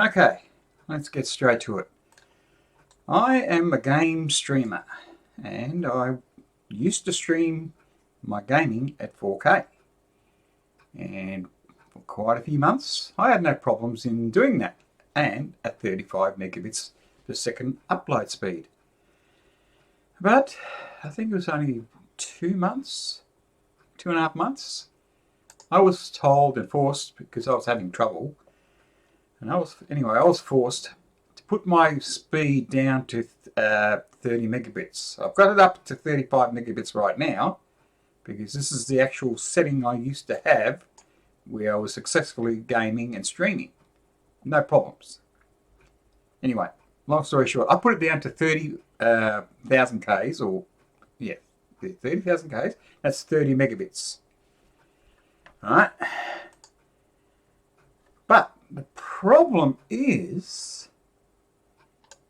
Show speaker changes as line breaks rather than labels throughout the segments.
Okay, let's get straight to it. I am a game streamer and I used to stream my gaming at 4K, and for quite a few months I had no problems in doing that, and at 35 megabits per second upload speed. But I think it was only 2 months, 2.5 months, I was told and forced, because I was having trouble, and I was forced to put my speed down to 30 megabits. I've got it up to 35 megabits right now, because this is the actual setting I used to have where I was successfully gaming and streaming. No problems. Anyway, long story short, I put it down to 30,000 Ks, or yeah, 30,000 Ks. That's 30 megabits. All right. But the problem is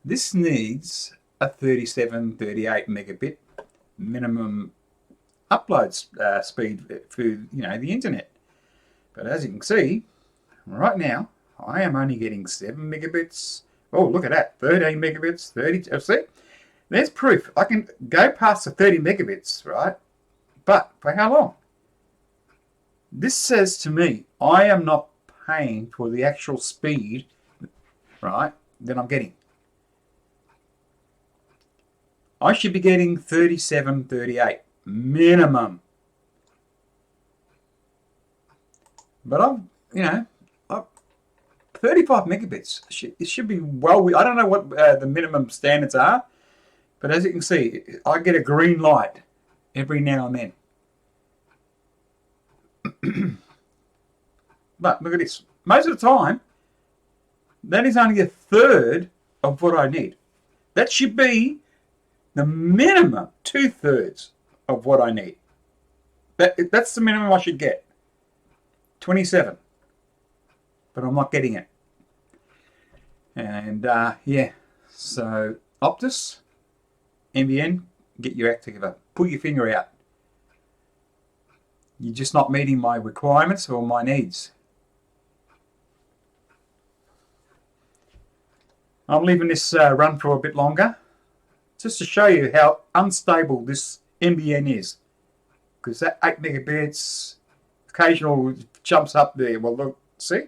this needs a 37, 38 megabit minimum upload speed for the internet. But as you can see, right now I am only getting 7 megabits. Oh, look at that, 13 megabits, 30. See, there's proof. I can go past the 30 megabits, right? But for how long? This says to me I am not paying for the actual speed, right, that I'm getting. I should be getting 37, 38 minimum. But I'm 35 megabits. It should be well. I don't know what the minimum standards are, but as you can see, I get a green light every now and then. But look at this. Most of the time, that is only a third of what I need. That should be the minimum 2/3 of what I need. That's the minimum I should get. 27. But I'm not getting it. And yeah, so Optus, NBN, get your act together. Put your finger out. You're just not meeting my requirements or my needs. I'm leaving this run for a bit longer, just to show you how unstable this NBN is. Because that 8 megabits, occasional jumps up there. Well, look, see?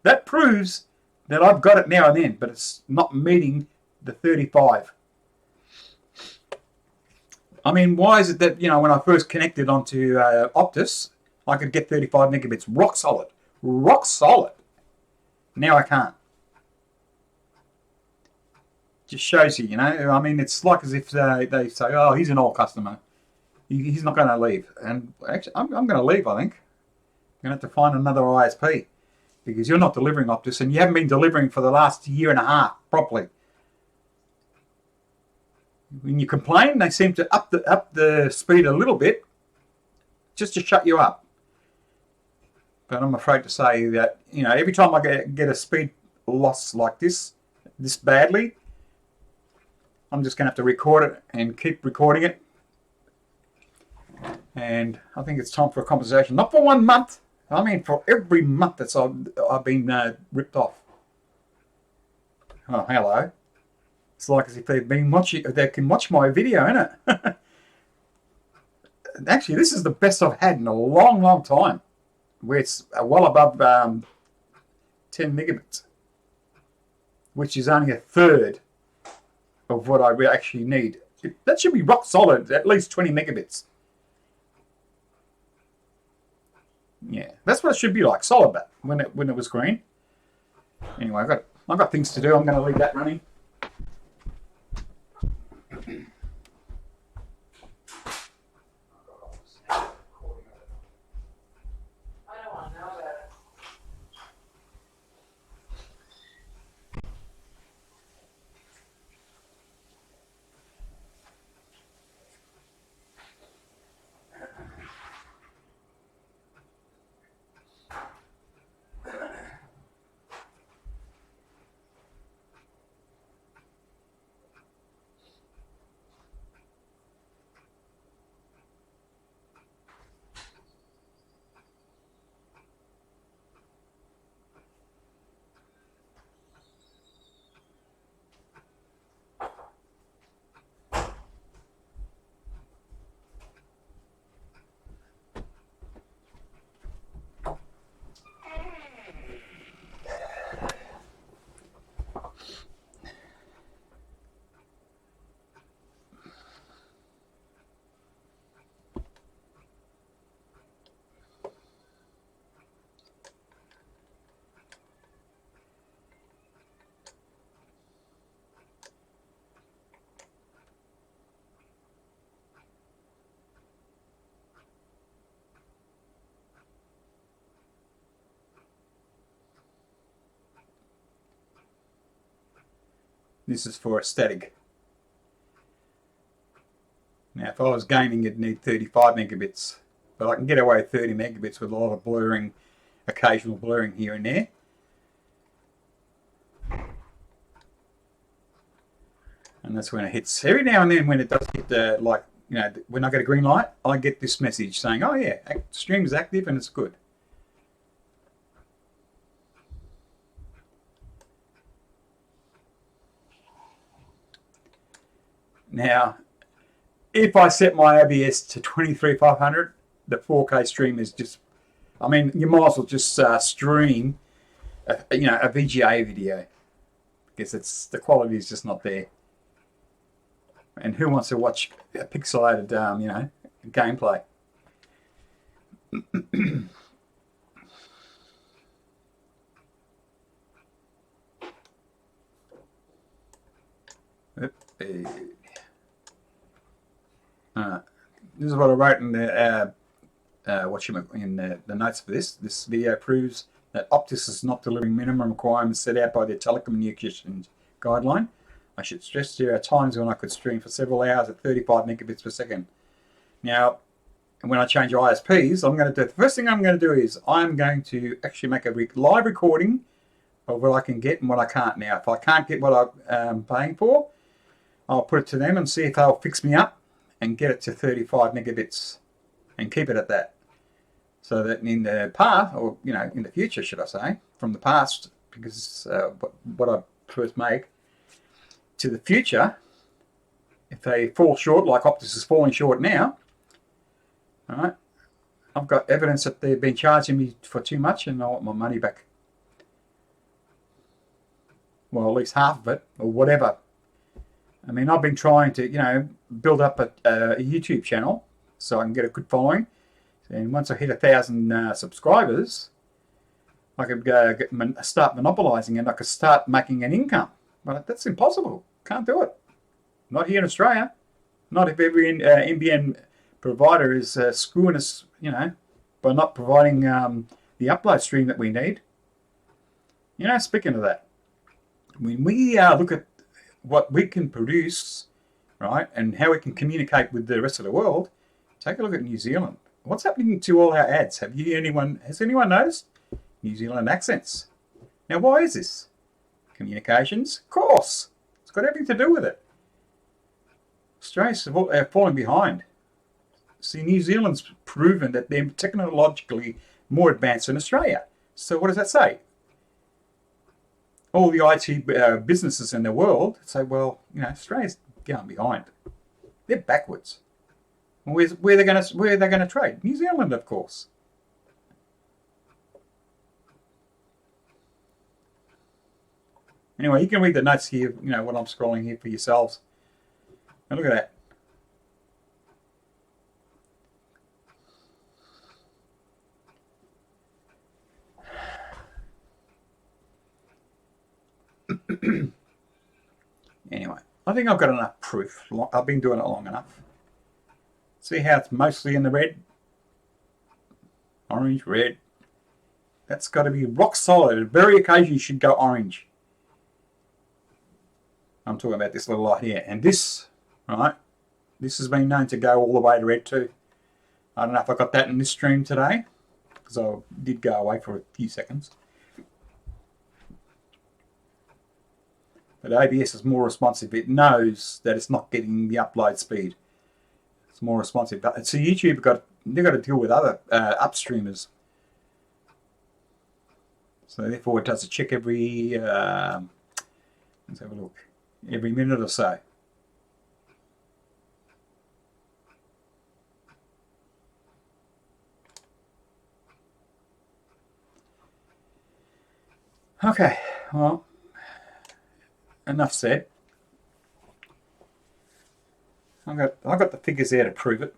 That proves that I've got it now and then, but it's not meeting the 35. I mean, why is it that, when I first connected onto Optus, I could get 35 megabits, rock solid. Rock solid. Now I can't. Just shows you, I mean, it's like as if they say, oh, he's an old customer. He's not going to leave. And actually, I'm going to leave, I think. I'm going to have to find another ISP, because you're not delivering, Optus, and you haven't been delivering for the last year and a half properly. When you complain, they seem to up the speed a little bit just to shut you up. But I'm afraid to say that, every time I get a speed loss like this badly, I'm just going to have to record it and keep recording it. And I think it's time for a compensation. Not for 1 month. I mean for every month that I've been ripped off. Oh, hello. It's like as if they can watch my video, isn't it? Actually, this is the best I've had in a long, long time, where it's well above 10 megabits, which is only a third of what I actually need. That should be rock solid, at least 20 megabits. Yeah, that's what it should be like, solid, but when it was green. Anyway, I've got things to do. I'm going to leave that running. This is for a static. Now, if I was gaming, it'd need 35 megabits, but I can get away with 30 megabits with a lot of blurring, occasional blurring here and there. And that's when it hits. Every now and then when it does hit the, like, you know, when I get a green light, I get this message saying, oh yeah, stream is active and it's good. Now, if I set my OBS to 23500, the 4K stream is just, I mean, you might as well just stream, a VGA video, because the quality is just not there. And who wants to watch a pixelated, gameplay? This is what I wrote in the the notes for this. This video proves that Optus is not delivering minimum requirements set out by the Telecommunications Guideline. I should stress there are times when I could stream for several hours at 35 megabits per second. Now, when I change ISPs, the first thing I'm going to do is I'm going to actually make a live recording of what I can get and what I can't. Now, if I can't get what I'm paying for, I'll put it to them and see if they'll fix me up and get it to 35 megabits and keep it at that. So that in the past, or in the future, should I say, from the past, because what I first make, to the future, if they fall short, like Optus is falling short now, all right, I've got evidence that they've been charging me for too much and I want my money back. Well, at least half of it, or whatever. I mean, I've been trying to, build up a YouTube channel so I can get a good following. And once I hit 1,000 subscribers, I could start monopolizing and I could start making an income. But that's impossible. Can't do it. Not here in Australia. Not if every NBN provider is screwing us, by not providing the upload stream that we need. Speaking of that, when we look at what we can produce, right, and how we can communicate with the rest of the world, take a look at New Zealand. What's happening to all our ads? Has anyone noticed? New Zealand accents. Now, why is this? Communications? Of course. It's got everything to do with it. Australia's falling behind. See, New Zealand's proven that they're technologically more advanced than Australia. So what does that say? All the IT businesses in the world say, well, Australia's going behind. They're backwards. Where are they going to trade? New Zealand, of course. Anyway, you can read the notes here, what I'm scrolling here for yourselves. Now look at that. Anyway, I think I've got enough proof. I've been doing it long enough. See how it's mostly in the red? Orange, red. That's got to be rock solid. Very occasionally you should go orange. I'm talking about this little light here. And this, right, this has been known to go all the way to red too. I don't know if I got that in this stream today, because I did go away for a few seconds. But OBS is more responsive. It knows that it's not getting the upload speed. It's more responsive. So YouTube they've got to deal with other upstreamers. So therefore, it does a check every. Let's have a look. Every minute or so. Okay, well, enough said. I've got the figures there to prove it.